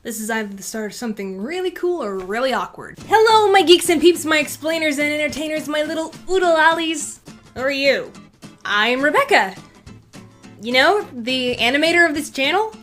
This is either the start of something really cool or really awkward. Hello, my geeks and peeps, my explainers and entertainers, my little oodle-ollies. Who are you? I'm Rebecca. You know, the animator of this channel?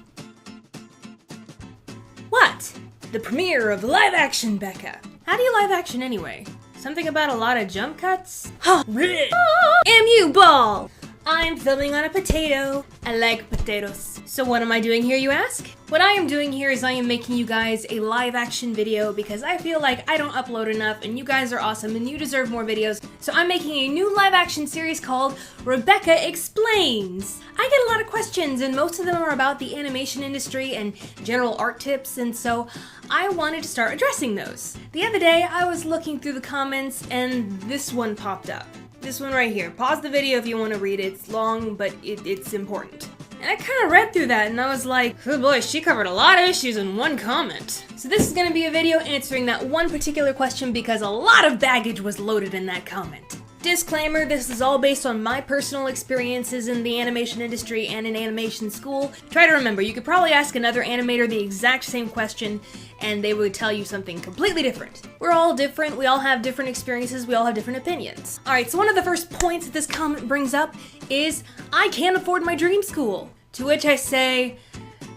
What? The premiere of live action Becca. How do you live action anyway? Something about a lot of jump cuts? MU ball! I'm filming on a potato. I like potatoes. So what am I doing here, you ask? What I am doing here is I am making you guys a live action video because I feel like I don't upload enough and you guys are awesome and you deserve more videos. So I'm making a new live action series called Rebecca Explains. I get a lot of questions and most of them are about the animation industry and general art tips, and so I wanted to start addressing those. The other day I was looking through the comments and this one popped up. This one right here. Pause the video if you want to read it. It's long, but it's important. And I kind of read through that and I was like, oh boy, she covered a lot of issues in one comment. So this is going to be a video answering that one particular question because a lot of baggage was loaded in that comment. Disclaimer, this is all based on my personal experiences in the animation industry and in animation school. Try to remember, you could probably ask another animator the exact same question and they would tell you something completely different. We're all different, we all have different experiences, we all have different opinions. Alright, so one of the first points that this comment brings up is, I can't afford my dream school. To which I say,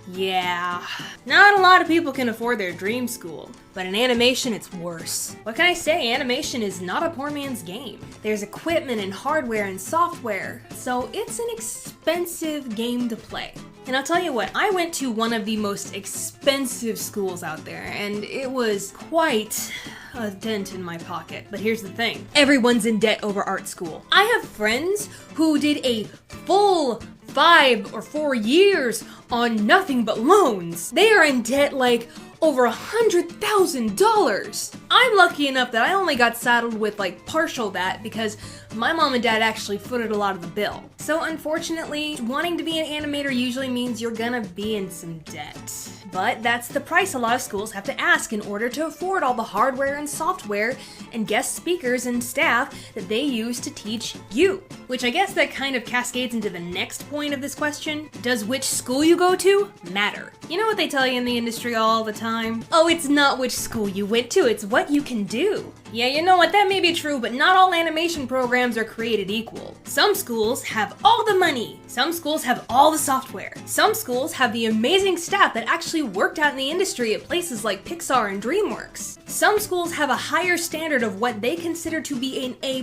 yeah, not a lot of people can afford their dream school, but in animation it's worse. What can I say? Animation is not a poor man's game. There's equipment and hardware and software, so it's an expensive game to play. And I'll tell you what, I went to one of the most expensive schools out there, and it was quite a dent in my pocket. But here's the thing, everyone's in debt over art school. I have friends who did a full 5 or 4 years on nothing but loans. They are in debt like over $100,000. I'm lucky enough that I only got saddled with like partial that because my mom and dad actually footed a lot of the bill. So unfortunately, wanting to be an animator usually means you're gonna be in some debt. But that's the price a lot of schools have to ask in order to afford all the hardware and software and guest speakers and staff that they use to teach you. Which I guess that kind of cascades into the next point of this question. Does which school you go to matter? You know what they tell you in the industry all the time? Oh, it's not which school you went to, it's what you can do. Yeah, you know what, that may be true, but not all animation programs are created equal. Some schools have all the money. Some schools have all the software. Some schools have the amazing staff that actually worked out in the industry at places like Pixar and DreamWorks. Some schools have a higher standard of what they consider to be an A+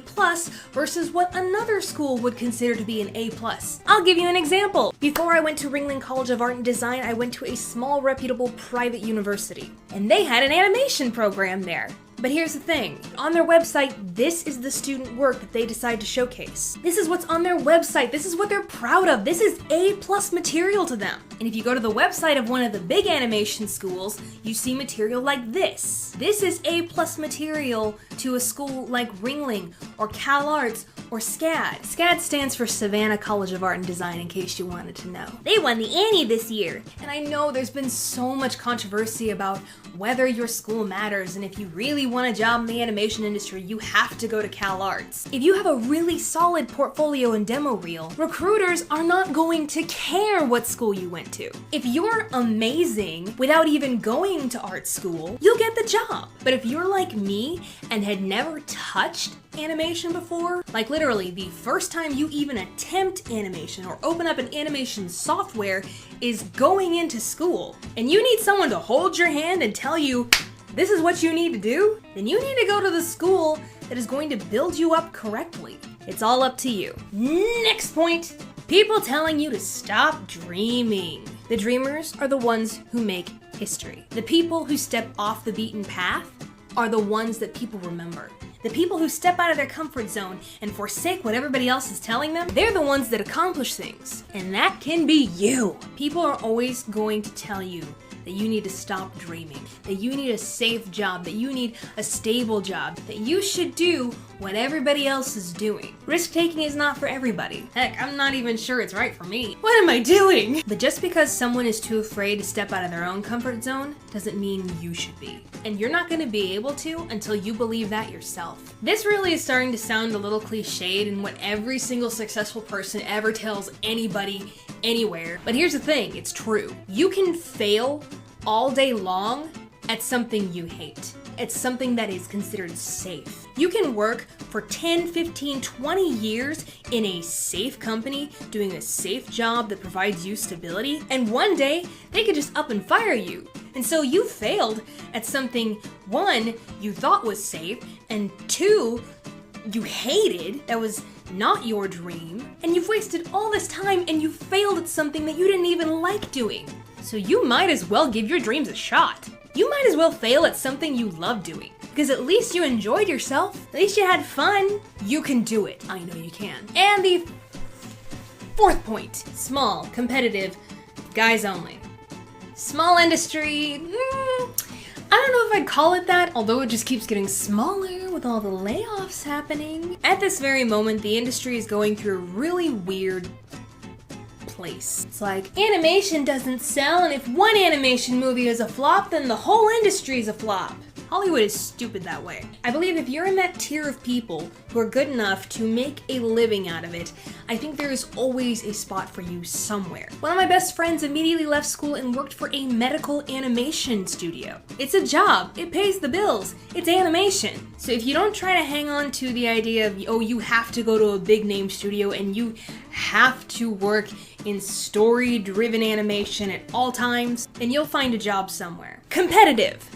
versus what another school would consider to be an A+. I'll give you an example. Before I went to Ringling College of Art and Design, I went to a small reputable private university, and they had an animation program there. But here's the thing, on their website, this is the student work that they decide to showcase. This is what's on their website, this is what they're proud of, this is A+ material to them. And if you go to the website of one of the big animation schools, you see material like this. This is A+ material to a school like Ringling, or CalArts, or SCAD. SCAD stands for Savannah College of Art and Design, in case you wanted to know. They won the Annie this year. And I know there's been so much controversy about whether your school matters, and if you really want a job in the animation industry, you have to go to CalArts. If you have a really solid portfolio and demo reel, recruiters are not going to care what school you went to. If you're amazing without even going to art school, you'll get the job. But if you're like me and had never touched animation before, like literally the first time you even attempt animation or open up an animation software is going into school, and you need someone to hold your hand and tell you this is what you need to do, then you need to go to the school that is going to build you up correctly. It's all up to you. Next point, people telling you to stop dreaming. The dreamers are the ones who make history. The people who step off the beaten path are the ones that people remember. The people who step out of their comfort zone and forsake what everybody else is telling them, they're the ones that accomplish things. And that can be you. People are always going to tell you that you need to stop dreaming, that you need a safe job, that you need a stable job, that you should do what everybody else is doing. Risk-taking is not for everybody. Heck, I'm not even sure it's right for me. What am I doing? But just because someone is too afraid to step out of their own comfort zone doesn't mean you should be. And you're not going to be able to until you believe that yourself. This really is starting to sound a little cliched in what every single successful person ever tells anybody, anywhere. But here's the thing, it's true. You can fail all day long at something you hate. It's something that is considered safe. You can work for 10, 15, 20 years in a safe company, doing a safe job that provides you stability, and one day they could just up and fire you. And so you failed at something, one, you thought was safe, and two, you hated, that was not your dream, and you've wasted all this time and you failed at something that you didn't even like doing. So you might as well give your dreams a shot. You might as well fail at something you love doing, because at least you enjoyed yourself, at least you had fun. You can do it. I know you can. And the fourth point, small, competitive, guys only. Small industry, I don't know if I'd call it that, although it just keeps getting smaller with all the layoffs happening. At this very moment, the industry is going through a really weird place. It's like, animation doesn't sell, and if one animation movie is a flop, then the whole industry is a flop. Hollywood is stupid that way. I believe if you're in that tier of people who are good enough to make a living out of it, I think there is always a spot for you somewhere. One of my best friends immediately left school and worked for a medical animation studio. It's a job, it pays the bills, it's animation. So if you don't try to hang on to the idea of, oh, you have to go to a big name studio and you have to work in story-driven animation at all times, then you'll find a job somewhere. Competitive.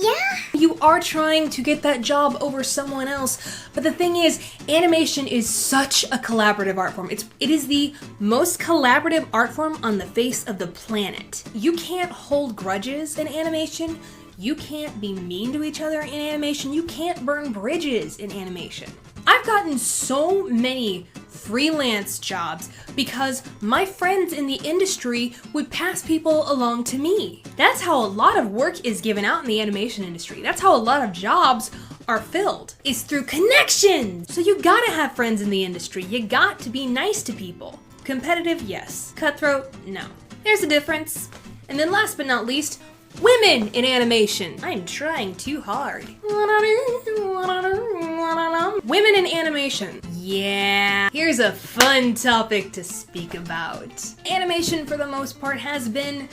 Yeah? You are trying to get that job over someone else, but the thing is, animation is such a collaborative art form. It is the most collaborative art form on the face of the planet. You can't hold grudges in animation. You can't be mean to each other in animation. You can't burn bridges in animation. I've gotten so many freelance jobs because my friends in the industry would pass people along to me. That's how a lot of work is given out in the animation industry. That's how a lot of jobs are filled, is through connections. So you gotta have friends in the industry. You got to be nice to people. Competitive, yes. Cutthroat, no. There's a difference. And then last but not least, women in animation. I'm trying too hard. Women in animation. Yeah. Here's a fun topic to speak about. Animation, for the most part, has been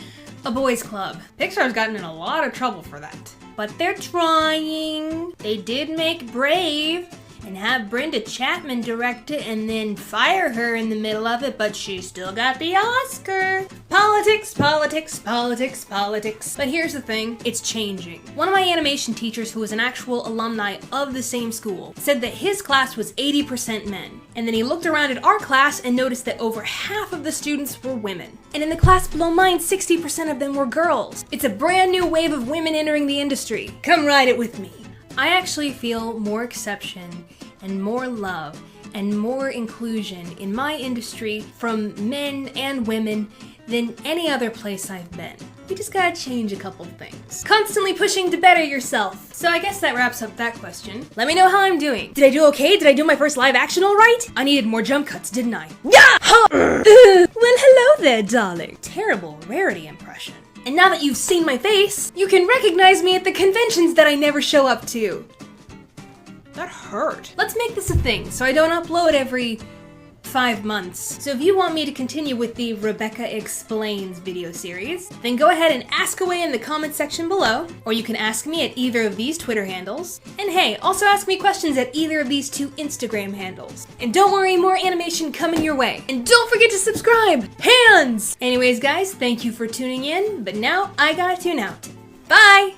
a boys' club. Pixar's gotten in a lot of trouble for that. But they're trying. They did make Brave and have Brenda Chapman direct it and then fire her in the middle of it, but she still got the Oscar. Politics, politics, politics, politics. But here's the thing, it's changing. One of my animation teachers, who was an actual alumni of the same school, said that his class was 80% men. And then he looked around at our class and noticed that over half of the students were women. And in the class below mine, 60% of them were girls. It's a brand new wave of women entering the industry. Come ride it with me. I actually feel more acceptation and more love and more inclusion in my industry from men and women than any other place I've been. You just gotta change a couple things. Constantly pushing to better yourself. So I guess that wraps up that question. Let me know how I'm doing. Did I do okay? Did I do my first live action all right? I needed more jump cuts, didn't I? Yeah! Well, hello there, darling. Terrible rarity impression. And now that you've seen my face, you can recognize me at the conventions that I never show up to. That hurt. Let's make this a thing so I don't upload every 5 months. So if you want me to continue with the Rebecca Explains video series, then go ahead and ask away in the comment section below, or you can ask me at either of these Twitter handles. And hey, also ask me questions at either of these 2 Instagram handles. And don't worry, more animation coming your way. And don't forget to subscribe! Hands! Anyways guys, thank you for tuning in, but now I gotta tune out. Bye!